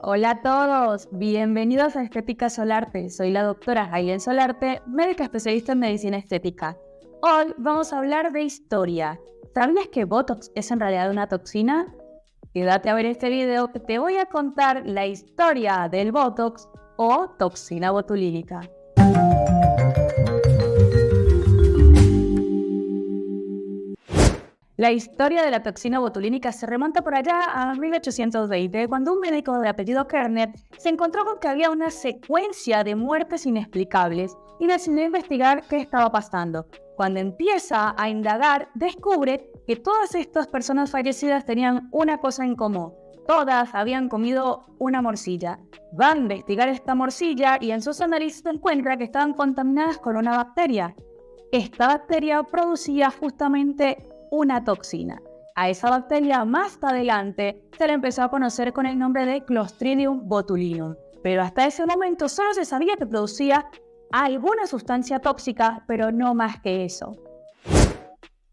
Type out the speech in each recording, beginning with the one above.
Hola a todos, bienvenidos a Estética Solarte. Soy la doctora Aylen Solarte, médica especialista en medicina estética. Hoy vamos a hablar de historia. ¿Sabías que Botox es en realidad una toxina? Quédate a ver este video que te voy a contar la historia del Botox o toxina botulínica. La historia de la toxina botulínica se remonta por allá a 1820, cuando un médico de apellido Kerner se encontró con que había una secuencia de muertes inexplicables y decidió investigar qué estaba pasando. Cuando empieza a indagar, descubre que todas estas personas fallecidas tenían una cosa en común. Todas habían comido una morcilla. Va a investigar esta morcilla y en sus análisis encuentra que estaban contaminadas con una bacteria. Esta bacteria producía justamente una toxina. A esa bacteria más adelante se le empezó a conocer con el nombre de Clostridium botulinum, pero hasta ese momento solo se sabía que producía alguna sustancia tóxica, pero no más que eso.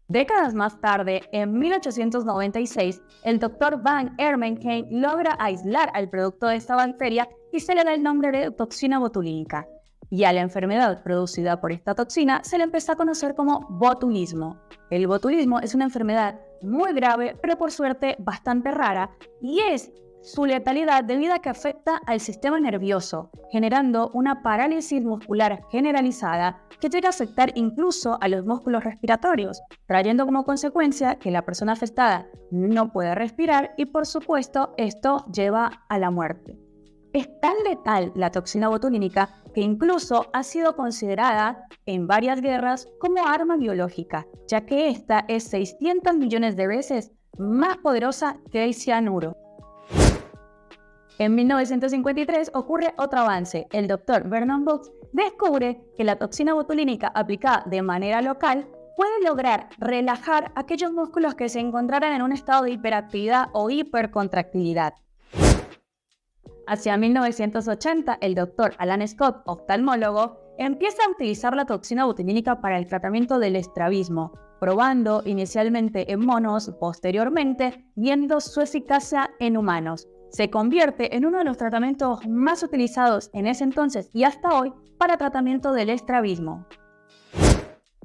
Décadas más tarde, en 1896, el Dr. Van Ermenheim logra aislar al producto de esta bacteria y se le da el nombre de toxina botulínica. Y a la enfermedad producida por esta toxina se le empezó a conocer como botulismo. El botulismo es una enfermedad muy grave, pero por suerte bastante rara, y es su letalidad debido a que afecta al sistema nervioso, generando una parálisis muscular generalizada que llega a afectar incluso a los músculos respiratorios, trayendo como consecuencia que la persona afectada no puede respirar y, por supuesto, esto lleva a la muerte. Es tan letal la toxina botulínica que incluso ha sido considerada en varias guerras como arma biológica, ya que esta es 600 millones de veces más poderosa que el cianuro. En 1953 ocurre otro avance. El Dr. Vernon Brooks descubre que la toxina botulínica aplicada de manera local puede lograr relajar aquellos músculos que se encontraran en un estado de hiperactividad o hipercontractilidad. Hacia 1980, el Dr. Alan Scott, oftalmólogo, empieza a utilizar la toxina botulínica para el tratamiento del estrabismo, probando inicialmente en monos, posteriormente viendo su eficacia en humanos. Se convierte en uno de los tratamientos más utilizados en ese entonces y hasta hoy para tratamiento del estrabismo.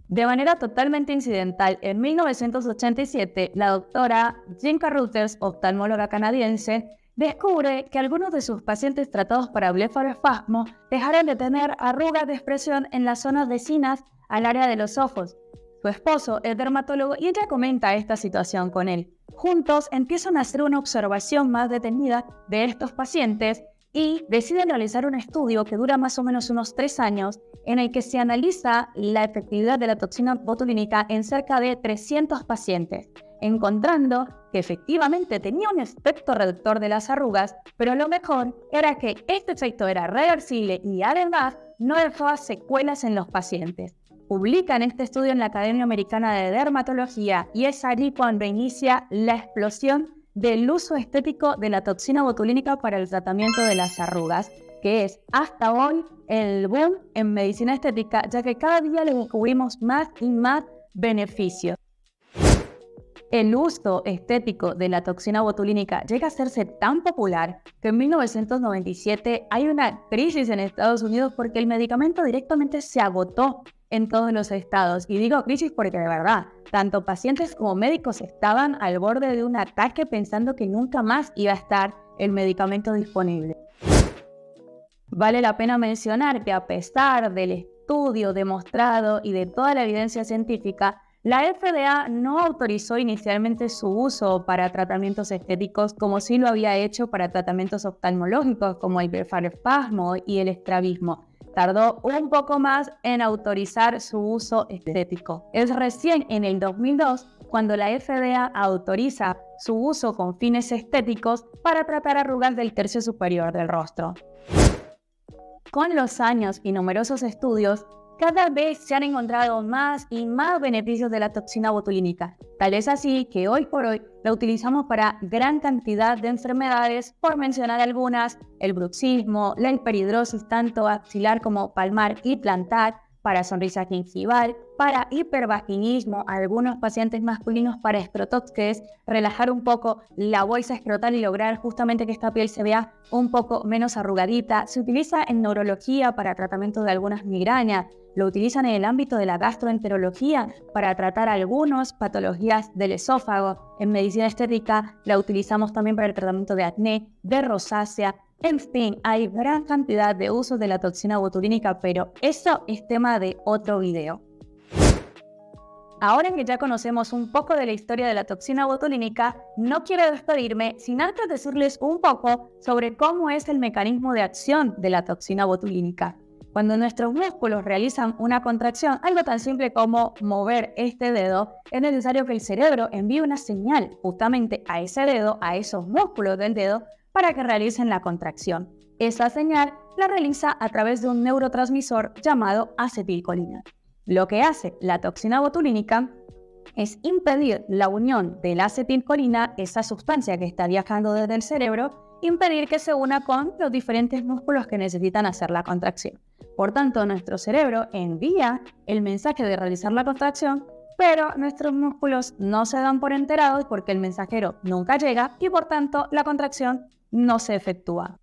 De manera totalmente incidental, en 1987, la doctora Jean Carruthers, oftalmóloga canadiense, descubre que algunos de sus pacientes tratados para blefaroespasmo dejaron de tener arrugas de expresión en las zonas vecinas al área de los ojos. Su esposo es dermatólogo y ella comenta esta situación con él. Juntos empiezan a hacer una observación más detenida de estos pacientes y deciden realizar un estudio que dura más o menos unos 3 años en el que se analiza la efectividad de la toxina botulínica en cerca de 300 pacientes, encontrando que efectivamente tenía un efecto reductor de las arrugas, pero lo mejor era que este efecto era reversible y además no dejaba secuelas en los pacientes. Publican este estudio en la Academia Americana de Dermatología y es allí cuando inicia la explosión del uso estético de la toxina botulínica para el tratamiento de las arrugas, que es hasta hoy el boom en medicina estética, ya que cada día le descubrimos más y más beneficios. El uso estético de la toxina botulínica llega a hacerse tan popular que en 1997 hay una crisis en Estados Unidos porque el medicamento directamente se agotó en todos los estados. Y digo crisis porque de verdad, tanto pacientes como médicos estaban al borde de un ataque pensando que nunca más iba a estar el medicamento disponible. Vale la pena mencionar que a pesar del estudio demostrado y de toda la evidencia científica, la FDA no autorizó inicialmente su uso para tratamientos estéticos como sí lo había hecho para tratamientos oftalmológicos como el blefaroespasmo y el estrabismo. Tardó un poco más en autorizar su uso estético. Es recién en el 2002 cuando la FDA autoriza su uso con fines estéticos para tratar arrugas del tercio superior del rostro. Con los años y numerosos estudios, cada vez se han encontrado más y más beneficios de la toxina botulínica. Tal es así que hoy por hoy la utilizamos para gran cantidad de enfermedades, por mencionar algunas: el bruxismo, la hiperhidrosis tanto axilar como palmar y plantar, para sonrisa gingival, para hipervaginismo, algunos pacientes masculinos para escrotox, que es relajar un poco la bolsa escrotal y lograr justamente que esta piel se vea un poco menos arrugadita. Se utiliza en neurología para tratamiento de algunas migrañas. Lo utilizan en el ámbito de la gastroenterología para tratar algunas patologías del esófago. En medicina estética la utilizamos también para el tratamiento de acné, de rosácea. En fin, hay gran cantidad de usos de la toxina botulínica, pero eso es tema de otro video. Ahora que ya conocemos un poco de la historia de la toxina botulínica, no quiero despedirme sin antes decirles un poco sobre cómo es el mecanismo de acción de la toxina botulínica. Cuando nuestros músculos realizan una contracción, algo tan simple como mover este dedo, es necesario que el cerebro envíe una señal justamente a ese dedo, a esos músculos del dedo, para que realicen la contracción. Esa señal la realiza a través de un neurotransmisor llamado acetilcolina. Lo que hace la toxina botulínica es impedir la unión de la acetilcolina, esa sustancia que está viajando desde el cerebro, impedir que se una con los diferentes músculos que necesitan hacer la contracción. Por tanto, nuestro cerebro envía el mensaje de realizar la contracción, pero nuestros músculos no se dan por enterados porque el mensajero nunca llega y por tanto la contracción no se efectúa.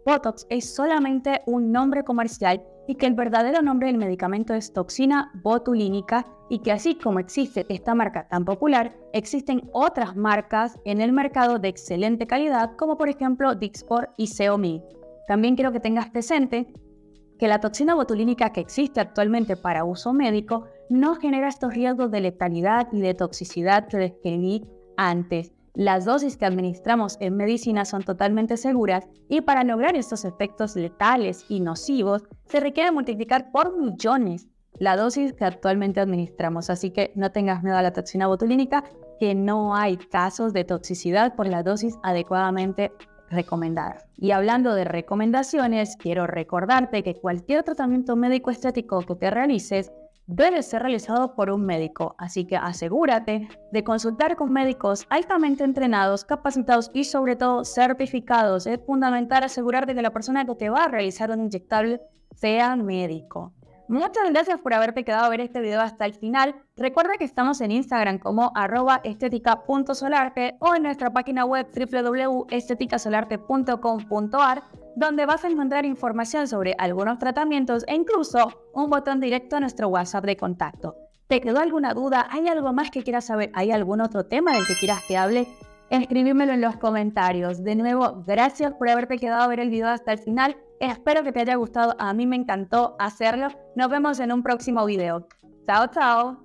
Botox es solamente un nombre comercial y que el verdadero nombre del medicamento es toxina botulínica y que así como existe esta marca tan popular, existen otras marcas en el mercado de excelente calidad como por ejemplo Dysport y Xeomin. También quiero que tengas presente que la toxina botulínica que existe actualmente para uso médico no genera estos riesgos de letalidad y de toxicidad que describí antes. Las dosis que administramos en medicina son totalmente seguras y para lograr estos efectos letales y nocivos se requiere multiplicar por millones la dosis que actualmente administramos. Así que no tengas miedo a la toxina botulínica, que no hay casos de toxicidad por la dosis adecuadamente recomendada. Y hablando de recomendaciones, quiero recordarte que cualquier tratamiento médico estético que te realices debe ser realizado por un médico, así que asegúrate de consultar con médicos altamente entrenados, capacitados y sobre todo certificados. Es fundamental asegurarte que la persona que te va a realizar un inyectable sea médico. Muchas gracias por haberte quedado a ver este video hasta el final. Recuerda que estamos en Instagram como @estetica.solarte o en nuestra página web www.esteticasolarte.com.ar, donde vas a encontrar información sobre algunos tratamientos e incluso un botón directo a nuestro WhatsApp de contacto. ¿Te quedó alguna duda? ¿Hay algo más que quieras saber? ¿Hay algún otro tema del que quieras que hable? Escríbemelo en los comentarios. De nuevo, gracias por haberte quedado a ver el video hasta el final. Espero que te haya gustado. A mí me encantó hacerlo. Nos vemos en un próximo video. Chao, chao.